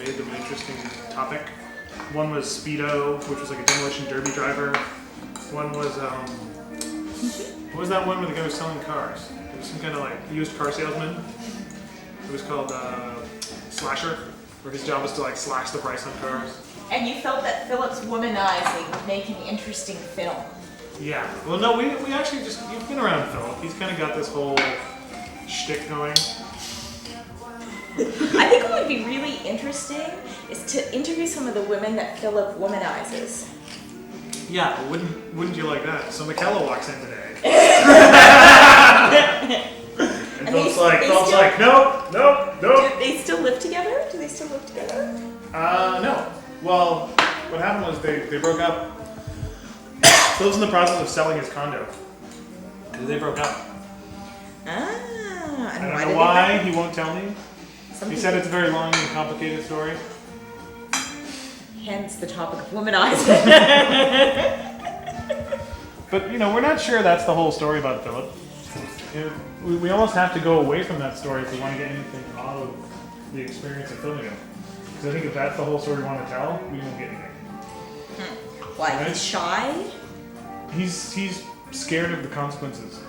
made them an interesting topic. One was Speedo, which was like a demolition derby driver. One was, what was that one where the guy was selling cars? It was some kind of like used car salesman. It was called Slasher, where his job was to like slash the price on cars. And you felt that Philip's womanizing would make an interesting film. Yeah. Well, no, we actually just, you've been around Philip. He's kind of got this whole shtick going. I think what would be really interesting is to interview some of the women that Philip womanizes. Yeah, wouldn't you like that? So Michaela walks in today. And Philip's like, nope. Do they still live together? No. Well, what happened was they broke up. Philip's in the process of selling his condo. They broke up. Ah, I don't know why, he won't tell me. He said it's a very long and complicated story. Hence the topic of womanizing. But, we're not sure that's the whole story about Philip. We almost have to go away from that story if we want to get anything out of the experience of filming it. Because I think if that's the whole story we want to tell, we won't get anything. Why? Right? He's shy? He's scared of the consequences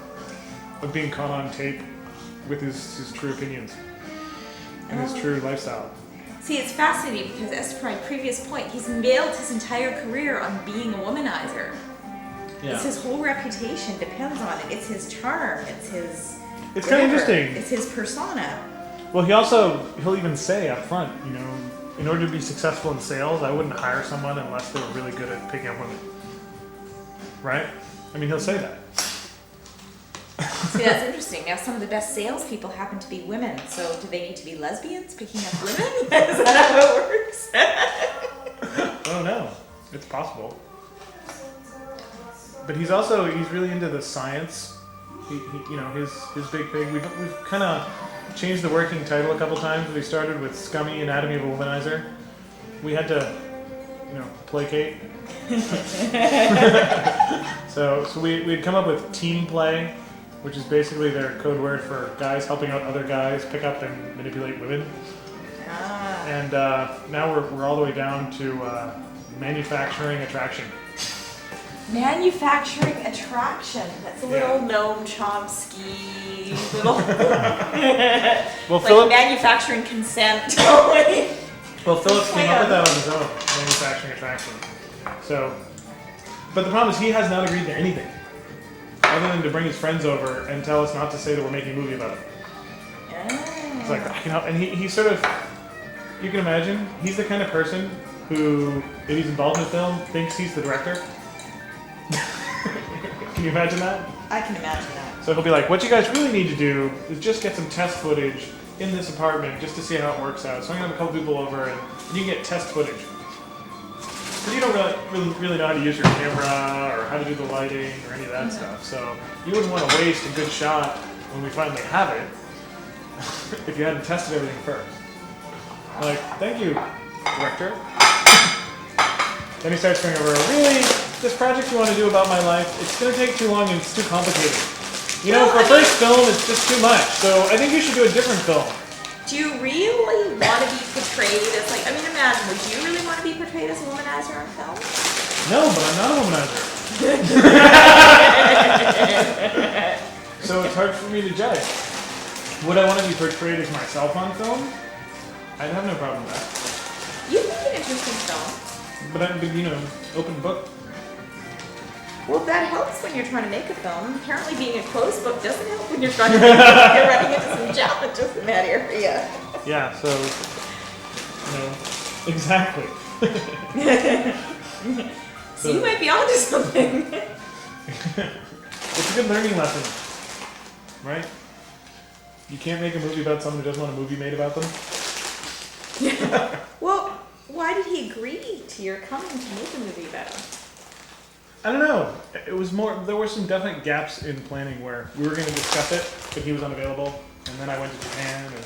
of being caught on tape with his true opinions and his true lifestyle. See, it's fascinating because, as per my previous point, he's built his entire career on being a womanizer. Yeah. It's his whole reputation depends on it. It's his charm. It's his. It's kind of interesting. It's his persona. Well, he'll even say up front, in order to be successful in sales, I wouldn't hire someone unless they were really good at picking up women. Right? I mean, he'll say that. See, that's interesting. Now, some of the best salespeople happen to be women. So, do they need to be lesbians picking up women? Is that how it works? Oh no, it's possible. But he's really into the science. His big thing. We've kind of changed the working title a couple times. We started with Scummy Anatomy of a Womanizer. We had to, placate. So we'd come up with team play, which is basically their code word for guys helping out other guys pick up and manipulate women. Ah. And now we're all the way down to manufacturing attraction. Manufacturing attraction. That's a little Noam Chomsky. Well, like Philip. Manufacturing consent. Well, Philip came up with that on his own, manufacturing attraction. So, but the problem is he has not agreed to anything, other than to bring his friends over and tell us not to say that we're making a movie about it. It's like, and he sort of, you can imagine, he's the kind of person who, if he's involved in a film, thinks he's the director. Can you imagine that? I can imagine that. So he'll be like, what you guys really need to do is just get some test footage in this apartment just to see how it works out. So I'm going to have a couple people over and you can get test footage. But you don't really know how to use your camera or how to do the lighting or any of that stuff. So you wouldn't want to waste a good shot when we finally have it if you hadn't tested everything first. I'm like, thank you, director. Then he starts going over, really, this project you want to do about my life, it's going to take too long and it's too complicated. For a first film, it's just too much. So I think you should do a different film. Do you really want to be portrayed as imagine, would you really want to be portrayed as a womanizer on film? No, but I'm not a womanizer. So it's hard for me to judge. Would I want to be portrayed as myself on film? I'd have no problem with that. You'd make an interesting film. But open book. Well, that helps when you're trying to make a film. Apparently being a closed book doesn't help when you're trying to make a film. You're running into some challenges in that area. Yeah, so, exactly. So you might be onto something. It's a good learning lesson, right? You can't make a movie about someone who doesn't want a movie made about them. Well, why did he agree to your coming to make a movie about him? I don't know. It was more, there were some definite gaps in planning where we were going to discuss it, but he was unavailable. And then I went to Japan, and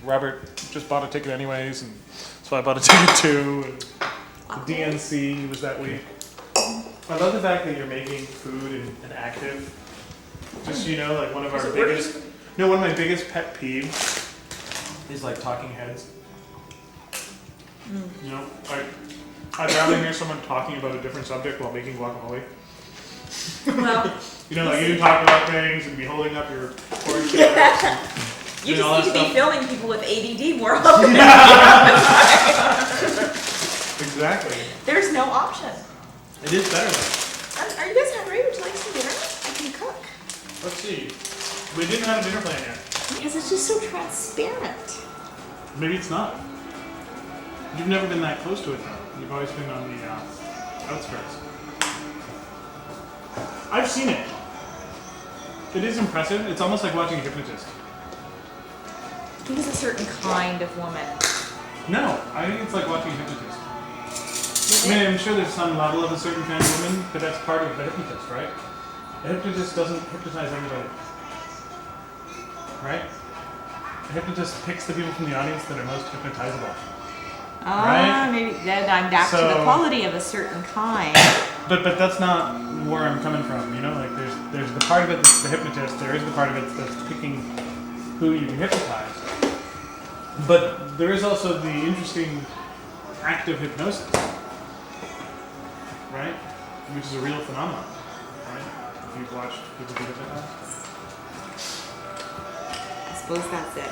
Robert just bought a ticket anyways, and so I bought a ticket too. And the DNC was that week. I love the fact that you're making food and active. Just so one of our biggest, one of my biggest pet peeves is like talking heads. You know, I'd rather hear someone talking about a different subject while making guacamole. Well, You know, like you talk about things and be holding up your orange chips and you doing all just need that to be stuff. filming people with ADD more often. Exactly. There's no option. It is better though. Are you guys hungry? Would you like some dinner? I can cook. Let's see. We didn't have a dinner plan yet. Because it's just so transparent. Maybe it's not. You've never been that close to it though. You've always been on the outskirts. I've seen it. It is impressive. It's almost like watching a hypnotist. He was a certain kind of woman. No, I think it's like watching a hypnotist. Is I mean, it? I'm sure there's some level of a certain kind of woman, but that's part of the hypnotist, right? A hypnotist doesn't hypnotize everybody. Right? A hypnotist picks the people from the audience that are most hypnotizable. Ah, Right? maybe then I'm back to the So- quality of a certain kind. But that's not where I'm coming from, you know? Like there's the part of it that's the hypnotist, there is the part of it that's picking who you can hypnotize. But there is also the interesting active hypnosis. Right? Which is a real phenomenon. Right? If you've watched people be hypnotized. I suppose that's it.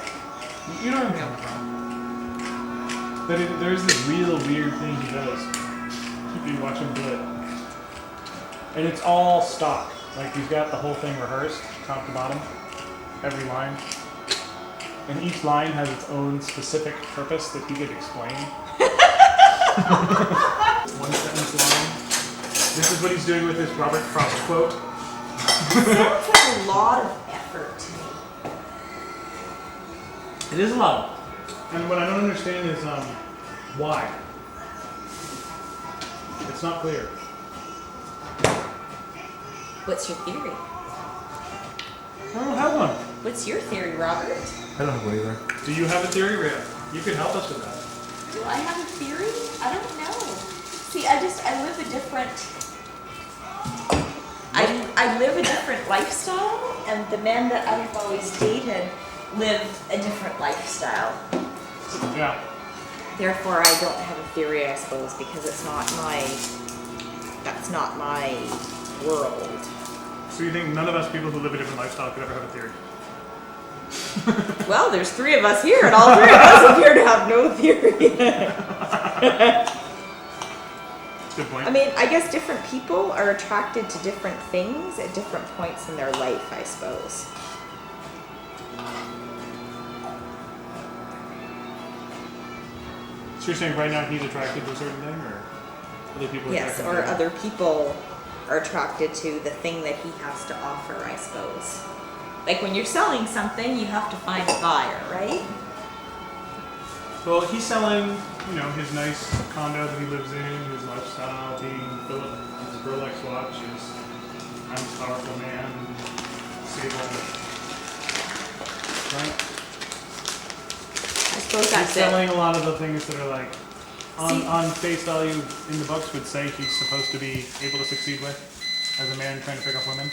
You know where I'm coming from. But there's this real weird thing he does. If you watch him do it. And it's all stock. Like he's got the whole thing rehearsed, top to bottom. Every line. And each line has its own specific purpose that he could explain. One sentence line. This is what he's doing with this Robert Frost quote. Sounds like a lot of effort to me. It is a lot. And what I don't understand is why. It's not clear. What's your theory? I don't have one. What's your theory, Robert? I don't know either. Do you have a theory, Rhea? You could help us with that. Do I have a theory? I don't know. See, I live a different. I live a different lifestyle, and the men that I've always dated live a different lifestyle. Yeah. Therefore, I don't have a theory, I suppose, because it's not my. That's not my world. So you think none of us people who live a different lifestyle could ever have a theory? Well, there's 3 of us here, and all 3 of us appear to have no theory. Good point. I mean, I guess different people are attracted to different things at different points in their life, I suppose. So you're saying right now he's attracted to a certain thing, or other people are Yes, attracted or to other people are attracted to the thing that he has to offer, I suppose. Like when you're selling something, you have to find a buyer, right? Well, he's selling, you know, his nice condo that he lives in, his lifestyle, being Philip, his Rolex watch, his I'm a powerful man, stable. Right? I suppose He's that's it. selling a lot of the things that are like, See- on face value in the books would say he's supposed to be able to succeed with, as a man trying to pick up women.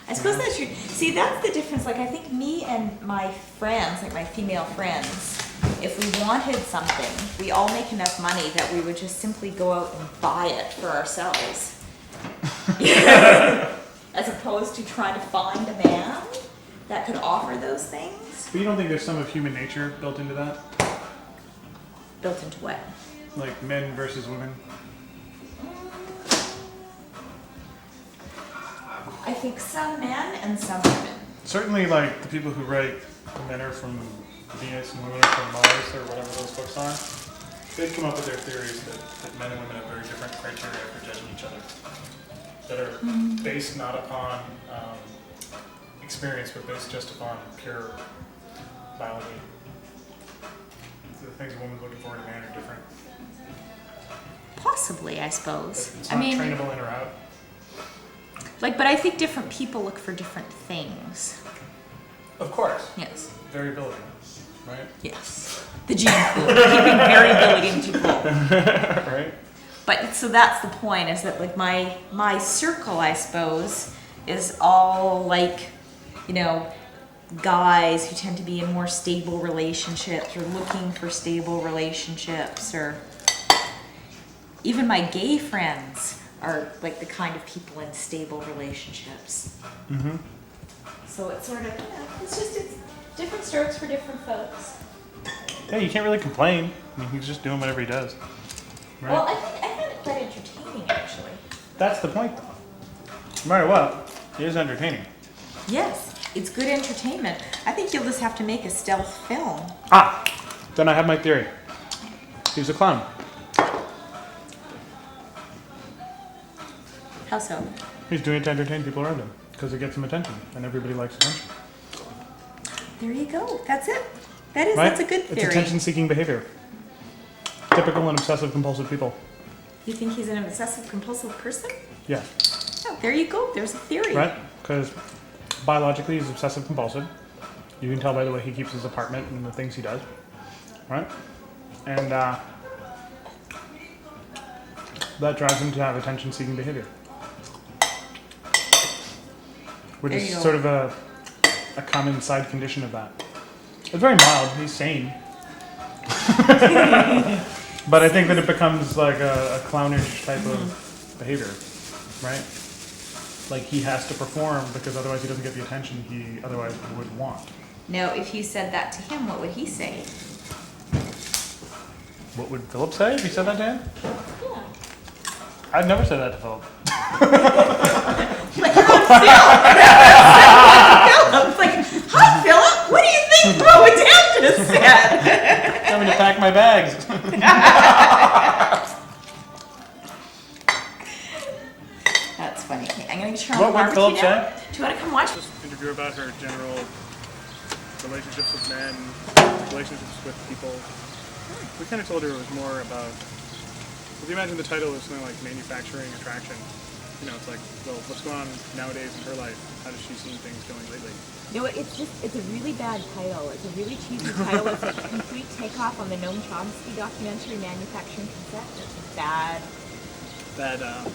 I suppose that's true. See, that's the difference. Like, I think me and my friends, like my female friends, if we wanted something, we all make enough money that we would just simply go out and buy it for ourselves. As opposed to trying to find a man that could offer those things. But you don't think there's some of human nature built into that? Built into what? Like men versus women? I think some men and some women. Certainly, like, the people who write Men Are From Venus and Women Are From Mars, or whatever those books are, they've come up with their theories that men and women have very different criteria for judging each other. That are based not upon experience, but based just upon pure biology. So the things a woman's looking for in a man are different. Possibly, I suppose. It's I not mean, trainable in or out. like, but I think different people look for different things. Of course. Yes. Variability, right? Yes. The gene pool. Keeping variability in people. Right? But so that's the point, is that like my circle, I suppose, is all like, you know, guys who tend to be in more stable relationships or looking for stable relationships, or even my gay friends are like the kind of people in stable relationships. Mm-hmm. So it's sort of, it's different strokes for different folks. Yeah, you can't really complain. I mean, he's just doing whatever he does. Right? Well, I find it quite entertaining, actually. That's the point, though. No matter what, it is entertaining. Yes, it's good entertainment. I think you'll just have to make a stealth film. Ah! Then I have my theory. He's a clown. How so? He's doing it to entertain people around him because it gets him attention, and everybody likes attention. There you go. That's it. Right? That's a good theory. It's attention-seeking behavior. Typical and obsessive-compulsive people. You think he's an obsessive compulsive person? Yeah. Oh, there you go. There's a theory. Right? Because biologically he's obsessive-compulsive. You can tell by the way he keeps his apartment and the things he does. Right? And that drives him to have attention-seeking behavior. Which There you is go. sort of a common side condition of that. It's very mild. He's sane. But I think that it becomes like a clownish type of behavior, right? Like he has to perform because otherwise he doesn't get the attention he otherwise would want. Now, if you said that to him, what would he say? What would Philip say if he said that to him? Yeah. I've never said that to Philip. Like, you're on film. Philip's like, hi, Philip. What do you think Mom and Dad just said? Tell me to pack my bags. That's funny. Okay, I'm going to turn What on would barbecue Philip now. say? Do you want to come watch? Just interview about her general relationships with men, relationships with people. We kind of told her it was more about. If you imagine the title is something like manufacturing attraction, you know, it's like, well, what's going on nowadays in her life? How does she see things going lately? You know what? It's a really bad title. It's a really cheesy title. It's like a complete takeoff on the Noam Chomsky documentary, Manufacturing Consent. It's a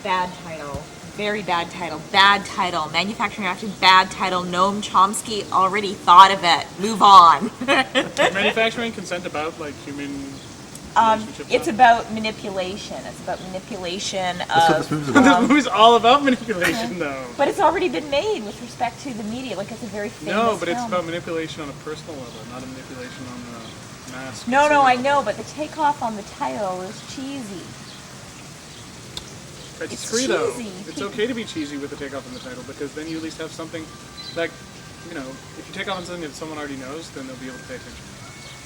bad title. Very bad title. Bad title. Manufacturing Attraction, bad title. Noam Chomsky already thought of it. Move on. Manufacturing consent about like human relationships. It's about manipulation. It's about manipulation That's what of. this movie's This about. movie's all about manipulation, though. But it's already been made with respect to the media. Like it's a very famous No, but it's film. about manipulation on a personal level, not a manipulation on the mass. No, I know, but the takeoff on the title is cheesy. It's It's free though. cheesy. It's okay to be cheesy with the takeoff in the title because then you at least have something like, you know, if you take off on something that someone already knows, then they'll be able to pay attention.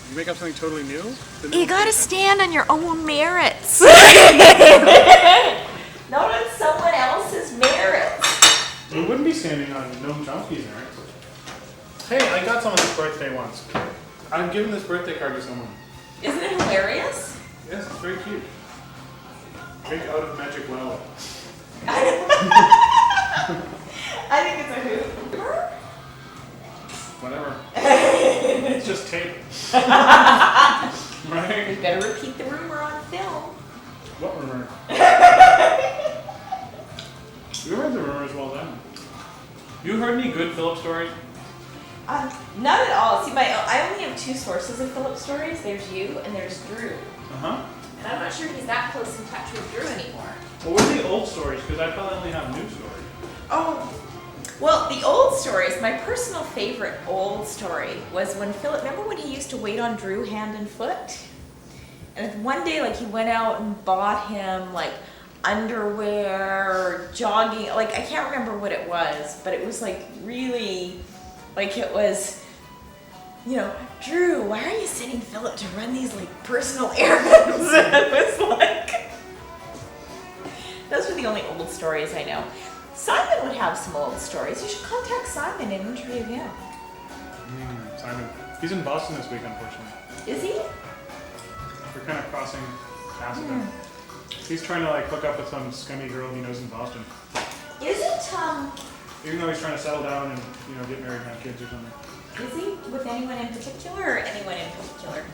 If you make up something totally new, then they You won't pay gotta attention. stand on your own merits. Not on someone else's merits. We wouldn't be standing on Noam Chomsky's merits. Hey, I got someone's birthday once. I'm giving this birthday card to someone. Isn't it hilarious? Yes, it's very cute. Drink out of magic well. I think it's a hoot. Whatever. It's just tape. Right? We better repeat the rumor on film. What rumor? You heard the rumors well done. You heard any good Philip stories? Not at all. See, I only have two sources of Philip stories. There's you and there's Drew. Uh-huh. And I'm not sure he's that close in touch with Drew anymore. Well, what are the old stories? Because I probably only have new stories. Oh, well, the old stories, my personal favorite old story was when Philip, remember when he used to wait on Drew hand and foot? And one day, like, he went out and bought him, like, underwear or jogging, like, I can't remember what it was, but it was, like, really, like, it was, you know, Drew, why are you sending Philip to run these, like, personal errands? And it was like, those were the only old stories I know. Simon would have some old stories. You should contact Simon and interview him. Simon. He's in Boston this week, unfortunately. Is he? We're kind of crossing paths with him. He's trying to, like, hook up with some scummy girl he knows in Boston. Is it, Even though he's trying to settle down and, you know, get married and have kids or something. is he with anyone in particular or anyone in particular?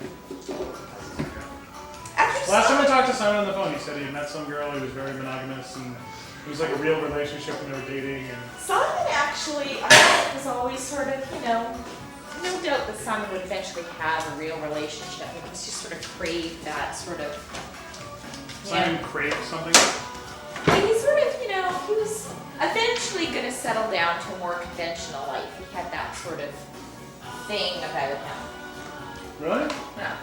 Actually, Last time I talked to Simon on the phone, he said he had met some girl who was very monogamous and it was like a real relationship and they were dating and Simon actually, was always sort of, you know, no doubt the son would eventually have a real relationship. He just sort of craved that sort of. Simon craved something. He sort of, he was eventually going to settle down to a more conventional life. He had that sort of thing about him. Really? Yeah.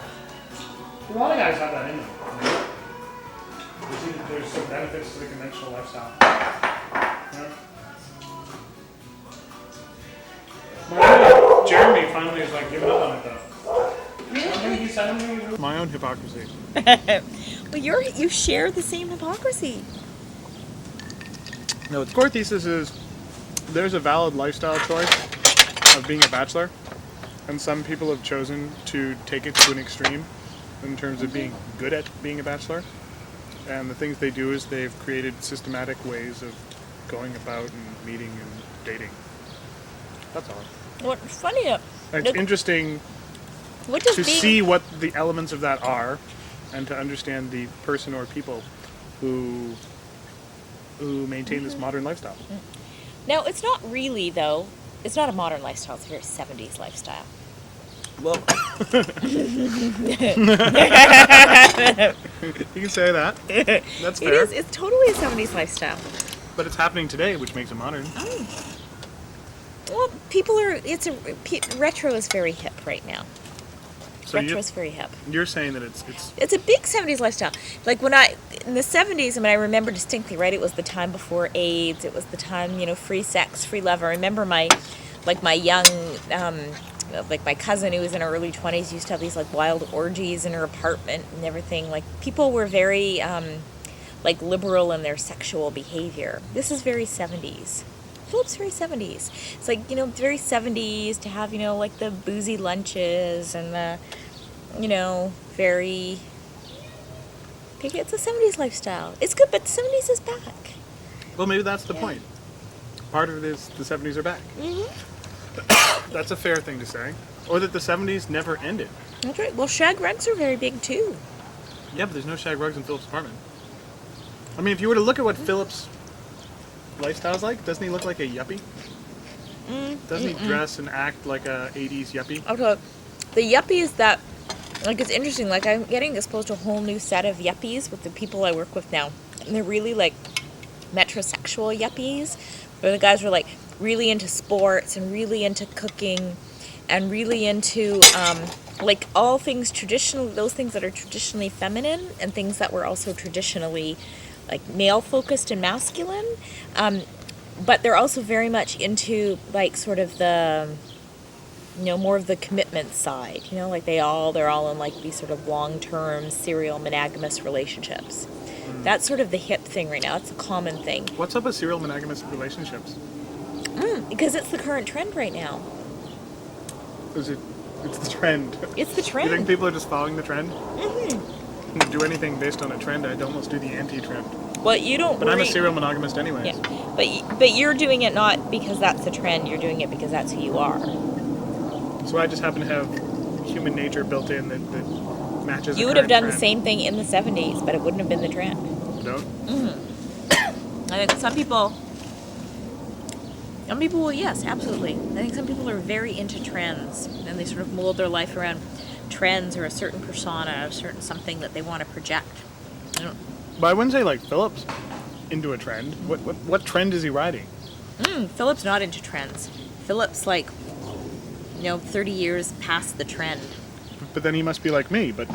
A lot of guys have that in them. There's some benefits to the conventional lifestyle. Yeah. Jeremy finally is like giving up on it though. Really? My own hypocrisy. Well, you share the same hypocrisy. No, its core thesis is there's a valid lifestyle choice of being a bachelor, and some people have chosen to take it to an extreme in terms of being good at being a bachelor. And the things they do is they've created systematic ways of going about and meeting and dating. That's all. What's funny? It's interesting What does to being, see what the elements of that are, and to understand the person or people who maintain this modern lifestyle. Now, it's not really, though. It's not a modern lifestyle. It's a very 70s lifestyle. Well, you can say that. That's fair. It is. It's totally a 70s lifestyle. But it's happening today, which makes it modern. Oh. Well, retro is very hip right now. So Retro's very hip. you're saying that it's It's a big 70s lifestyle. Like in the 70s, I remember distinctly, right? It was the time before AIDS. It was the time, free sex, free love. I remember my young, my cousin who was in her early 20s used to have these like wild orgies in her apartment and everything. Like people were very, liberal in their sexual behavior. This is very 70s. Philip's very 70s. It's like, very 70s to have, like the boozy lunches and the, very... It's a 70s lifestyle. It's good, but the 70s is back. well, maybe that's the point. Part of it is the 70s are back. Mm-hmm. That's a fair thing to say. Or that the 70s never ended. That's right. Well, shag rugs are very big, too. Yeah, but there's no shag rugs in Philip's apartment. I mean, if you were to look at what Philip's lifestyle's like, doesn't he look like a yuppie? Doesn't he dress and act like a 80s yuppie? Okay. The yuppies that... Like, it's interesting. Like, I'm getting exposed to a whole new set of yuppies with the people I work with now. And they're really, like, metrosexual yuppies. Where the guys were, like, really into sports and really into cooking and really into, all things traditional, those things that are traditionally feminine and things that were also traditionally, like, male-focused and masculine. But they're also very much into, like, sort of the... more of the commitment side, like they're all in like these sort of long-term serial monogamous relationships. That's sort of the hip thing right now. It's a common thing. What's up with serial monogamous relationships? Because it's the current trend right now. It's the trend. It's the trend. You think people are just following the trend? Mm-hmm. Do anything based on a trend, I'd almost do the anti-trend. Well, you don't. But I'm a serial monogamist anyways. Yeah. But you're doing it not because that's the trend. You're doing it because that's who you are. So I just happen to have human nature built in that matches. You would have done the same thing in the 70s, but it wouldn't have been the trend. No? I think some people will, yes, absolutely. I think some people are very into trends, and they sort of mold their life around trends or a certain persona, a certain something that they want to project. But I wouldn't say like Philip's into a trend. What trend is he riding? Philip's not into trends. Philip's like, 30 years past the trend. But then he must be like me, but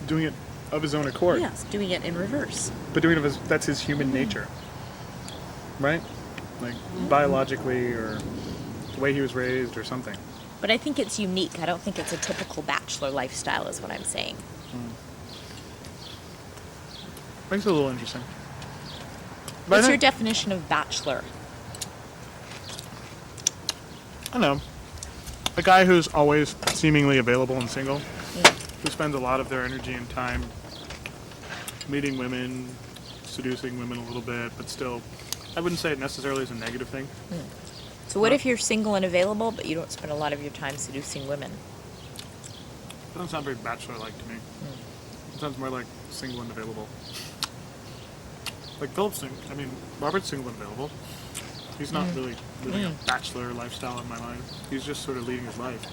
doing it of his own accord. Yes, doing it in reverse. But doing it that's his human nature. Right? Like biologically or the way he was raised or something. But I think it's unique. I don't think it's a typical bachelor lifestyle is what I'm saying. Makes it a little interesting. But What's your definition of bachelor? I don't know. A guy who's always seemingly available and single, who spends a lot of their energy and time meeting women, seducing women a little bit, but still, I wouldn't say it necessarily is a negative thing. So what if you're single and available, but you don't spend a lot of your time seducing women? It doesn't sound very bachelor-like to me. It sounds more like single and available. Like Robert's single and available. He's not really living a bachelor lifestyle in my mind. He's just sort of leading his life.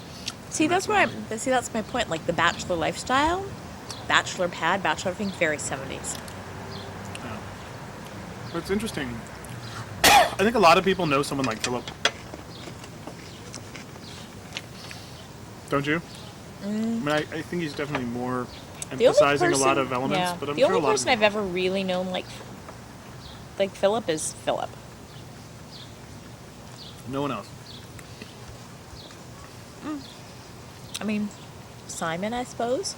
See, that's my point. Like the bachelor lifestyle, bachelor pad, bachelor thing, very 70s. Yeah. But it's interesting. I think a lot of people know someone like Philip. Don't you? I mean, I think he's definitely more emphasizing a lot of elements, but I'm the sure a only lot person of I've ever really known like Philip is Philip. no one else. I mean, Simon, I suppose.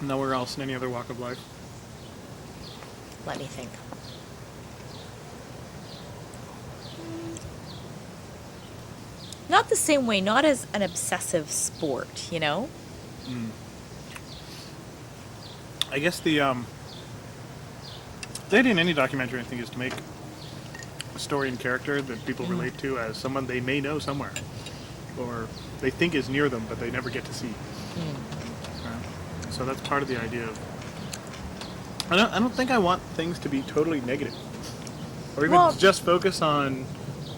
Nowhere else in any other walk of life. Let me think. Not the same way, not as an obsessive sport, you know? I guess the idea in any documentary, I think, is to make a story and character that people relate to as someone they may know somewhere, or they think is near them, but they never get to see. So that's part of the idea of. I don't think I want things to be totally negative, or even just focus on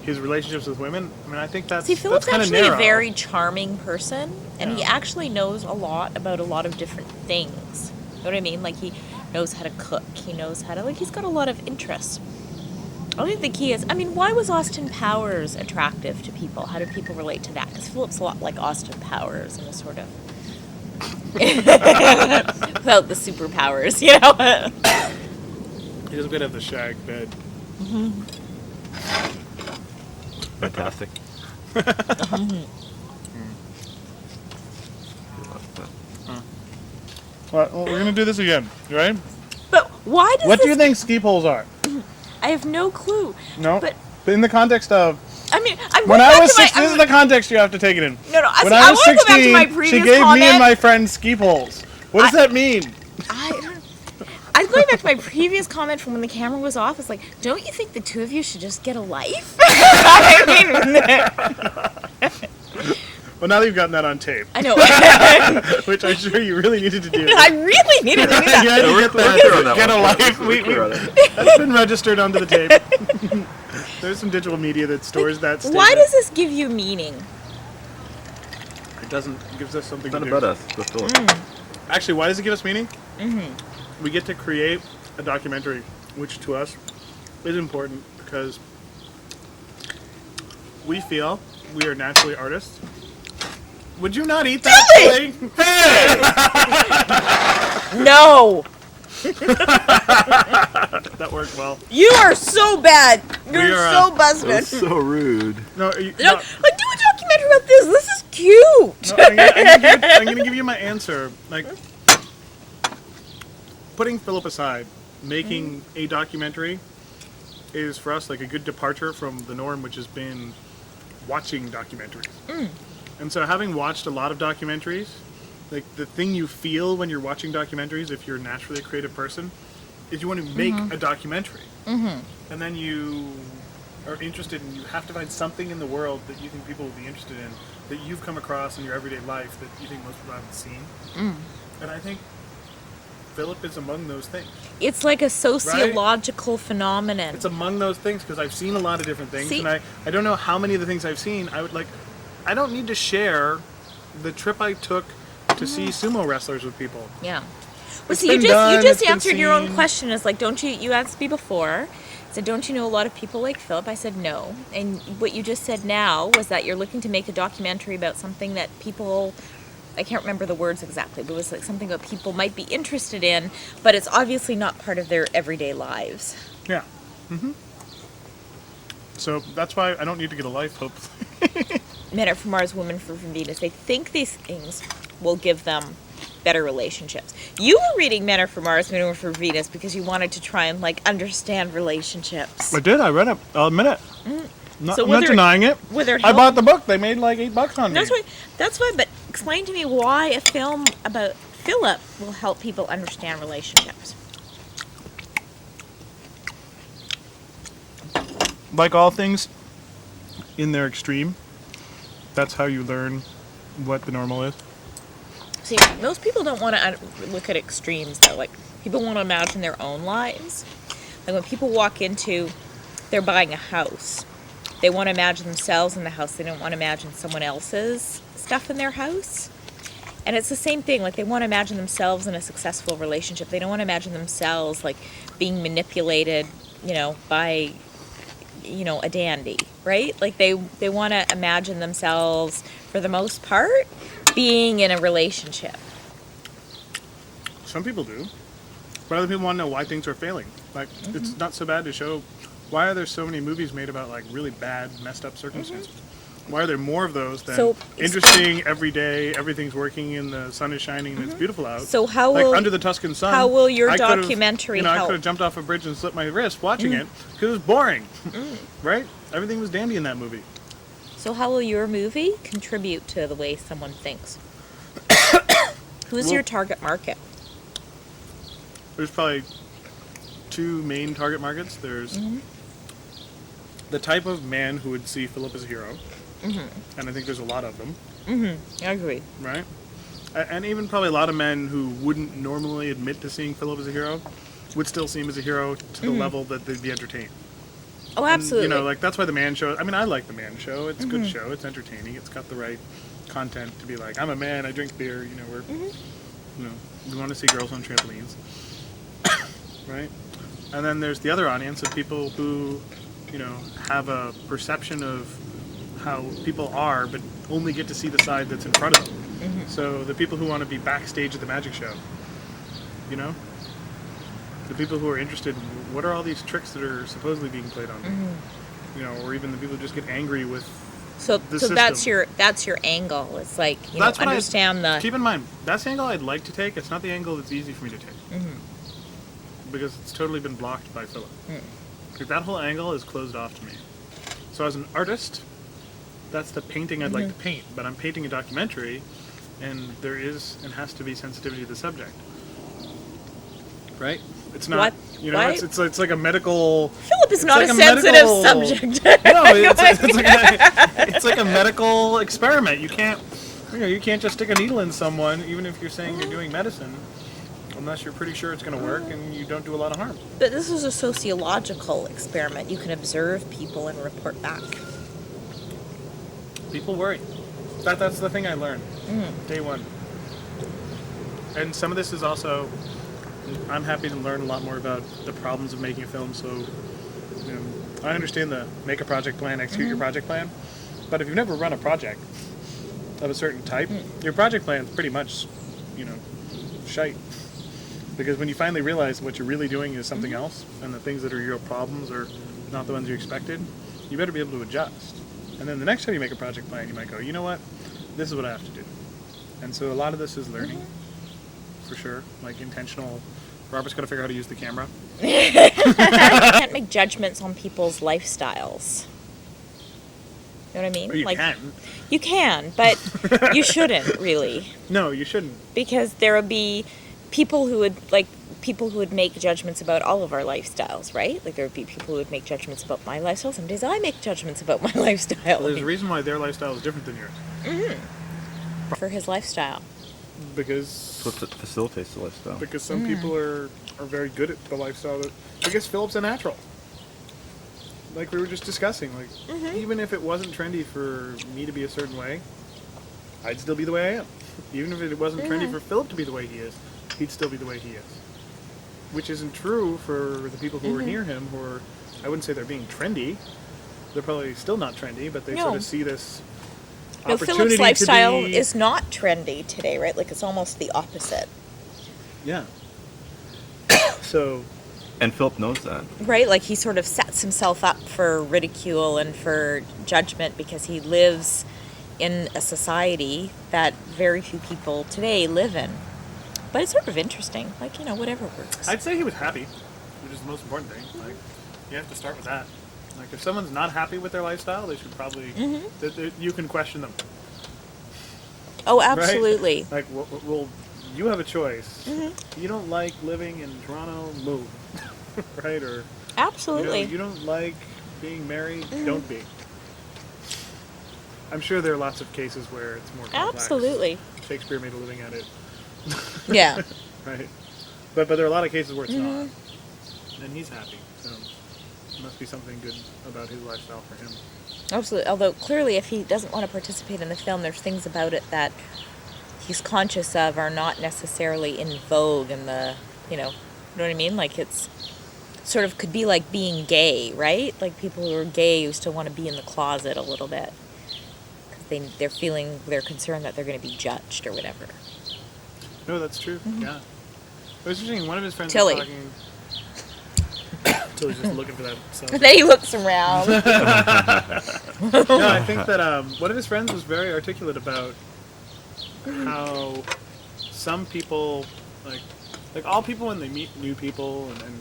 his relationships with women. I mean, I think that's Philip's that's actually narrow. a very charming person, and he Yeah. actually knows a lot about a lot of different things. You know what I mean? Like, he knows how to cook. He knows how to, like, he's got a lot of interests. I think the key is, I mean, why was Austin Powers attractive to people? How do people relate to that? Because Philip's a lot like Austin Powers in a sort of... without the superpowers, you know? He has a bit of the shag bed. Fantastic. Well, we're gonna do this again, right? But why does What do this... you think ski poles are? I have no clue. No, But, in the context of I mean, I'm when going I back was to my... 16, this is the context you have to take it in. No, I When see, I I was want to go back to my 16, previous she gave comment. me and my friend ski poles. What does that mean? I'm going back to my previous comment from when the camera was off. It's like, don't you think the two of you should just get a life? Well, now that you've gotten that on tape, I know. which I'm sure you really needed to do. I really needed to do that. You had to we're get clear that. on that Get a one. life. We're clear on it. That's been registered onto the tape. There's some digital media that stores that statement. Why does this give you meaning? It doesn't. It gives us something It's to not do. about us. It's about Philip. Actually, why does it give us meaning? We get to create a documentary, which to us is important because we feel we are naturally artists. Would you not eat that? Really? Thing? Hey! No! That worked well. You are so bad. You're We are, so That busted. was so rude. No, you, No, do a documentary about this. This is cute. no, I'm gonna give you my answer. Like, putting Philip aside, making a documentary is for us like a good departure from the norm, which has been watching documentaries. And so, having watched a lot of documentaries, like the thing you feel when you're watching documentaries, if you're naturally a creative person, is you want to make a documentary, and then you are interested, and you have to find something in the world that you think people will be interested in, that you've come across in your everyday life that you think most people haven't seen. And I think Philip is among those things. It's like a sociological phenomenon. It's among those things because I've seen a lot of different things, See- and I don't know how many of the things I've seen I don't need to share the trip I took to see sumo wrestlers with people. Yeah. Well, It's see, you been just done, it's been answered your own seen. question. It's like, don't you asked me before, said, don't you know a lot of people like Philip? I said, no. And what you just said now was that you're looking to make a documentary about something that people, I can't remember the words exactly, but it was like something that people might be interested in, but it's obviously not part of their everyday lives. Yeah. So that's why I don't need to get a life, hopefully. Men are from Mars, women from Venus. They think these things will give them better relationships. You were reading Men Are From Mars, Women Are From Venus because you wanted to try and like understand relationships. I did. I read it. I'll admit it. Not, So I'm were not there- denying it. were there I help- bought the book. They made like $8 on me. That's why, but explain to me why a film about Philip will help people understand relationships. Like all things in their extreme, that's how you learn what the normal is. See, most people don't want to look at extremes though. Like, people want to imagine their own lives. Like when people walk into they're buying a house. They want to imagine themselves in the house. They don't want to imagine someone else's stuff in their house. And it's the same thing. Like, they want to imagine themselves in a successful relationship. They don't want to imagine themselves, like, being manipulated, by, a dandy, right? Like, they want to imagine themselves, for the most part, being in a relationship. Some people do, but other people want to know why things are failing. Like, it's not so bad to show. Why are there so many movies made about like really bad, messed up circumstances? Why are there more of those than interesting every day? Everything's working and the sun is shining and it's beautiful out. So how like will Under the Tuscan Sun? how will your I could've, documentary I help? could have jumped off a bridge and slit my wrist watching it because it was boring, right? Everything was dandy in that movie. So how will your movie contribute to the way someone thinks? Who's your target market? There's probably two main target markets. There's the type of man who would see Philip as a hero, and I think there's a lot of them, I agree. right? And even probably a lot of men who wouldn't normally admit to seeing Philip as a hero would still see him as a hero to the level that they'd be entertained. Oh, And, absolutely. like that's why the Man Show. I mean, I like the Man Show. It's a good show. It's entertaining. It's got the right content to be like, I'm a man. I drink beer. We're, we want to see girls on trampolines, right? And then there's the other audience of people who, have a perception of how people are, but only get to see the side that's in front of them. So the people who want to be backstage at the magic show, the people who are interested in what are all these tricks that are supposedly being played on me, or even the people who just get angry with So the that's system. that's your angle. It's like That's what understand the. Keep in mind, that's the angle I'd like to take. It's not the angle that's easy for me to take. Because it's totally been blocked by Philip. Like, that whole angle is closed off to me. So as an artist, that's the painting I'd like to paint. But I'm painting a documentary, and there is and has to be sensitivity to the subject. Right? It's not, Why? it's like a medical... Philip is it's not like a a sensitive medical- subject. No, it's like a medical experiment. You can't just stick a needle in someone, even if you're saying you're doing medicine, unless you're pretty sure it's going to work and you don't do a lot of harm. But this is a sociological experiment. You can observe people and report back. People worry. That's the thing I learned day one. And some of this is also, I'm happy to learn a lot more about the problems of making a film. So, I understand the make a project plan, execute your project plan. But if you've never run a project of a certain type, your project plan is pretty much, shite. Because when you finally realize what you're really doing is something else, and the things that are your problems are not the ones you expected, you better be able to adjust. And then the next time you make a project plan, you might go, you know what? This is what I have to do. And so a lot of this is learning, for sure. Like intentional. Robert's got to figure out how to use the camera. You can't make judgments on people's lifestyles. You know what I mean? Or you can. You can, but you shouldn't really, No, you shouldn't. because there would be people who would make judgments about all of our lifestyles, right? Like there would be people who would make judgments about my lifestyle. Some days I make judgments about my lifestyle. Well, there's a reason why their lifestyle is different than yours. For his lifestyle. Because So it facilitates the lifestyle. some people are very good at the lifestyle. Because Philip's a natural. Like we were just discussing. Like even if it wasn't trendy for me to be a certain way, I'd still be the way I am. Even if it wasn't trendy for Philip to be the way he is, he'd still be the way he is. Which isn't true for the people who are near him, who are, I wouldn't say they're being trendy. They're probably still not trendy, but they No. sort of see this No, opportunity Philip's lifestyle to be... is not trendy today, right? Like it's almost the opposite. Yeah. So... And Philip knows that. Right? Like he sort of sets himself up for ridicule and for judgment because he lives in a society that very few people today live in. But it's sort of interesting. Like, whatever works. I'd say he was happy, which is the most important thing. Like, you have to start with that. Like, if someone's not happy with their lifestyle, they should probably... you can question them. Oh, right? absolutely. Like, well, you have a choice. You don't like living in Toronto, move. Right? Or... Absolutely. You don't like being married, don't be. I'm sure there are lots of cases where it's more complex. Absolutely. Shakespeare made a living at it. Yeah. Right. But there are a lot of cases where it's not. And he's happy. So must be something good about his lifestyle for him. Absolutely. Although clearly, if he doesn't want to participate in the film, there's things about it that he's conscious of are not necessarily in vogue in the, you know what I mean? Like it's sort of could be like being gay, right? Like people who are gay who still want to be in the closet a little bit because they're concerned that they're going to be judged or whatever. No, that's true. Yeah. It was interesting. One of his friends Tilly. was talking. Tilly's just looking for that. But then he looks around. No, I think that one of his friends was very articulate about how some people, like all people when they meet new people and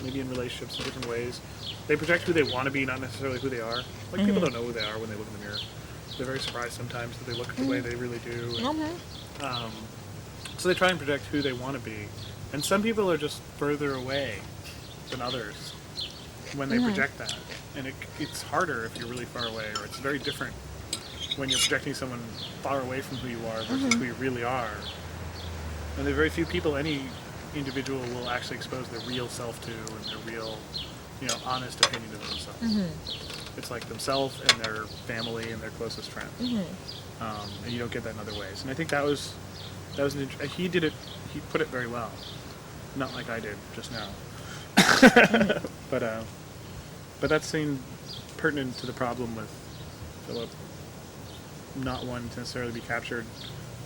maybe in relationships in different ways, they project who they want to be, not necessarily who they are. Like people don't know who they are when they look in the mirror. They're very surprised sometimes that they look the way they really do. And, so they try and project who they want to be. And some people are just further away than others when they project that. And it's harder if you're really far away, or it's very different when you're projecting someone far away from who you are versus who you really are. And there are very few people any individual will actually expose their real self to and their real, honest opinion of themselves. It's like themselves and their family and their closest friends. And you don't get that in other ways. And I think that was he put it very well. Not like I did just now. But that seemed pertinent to the problem with Philip not wanting to necessarily be captured,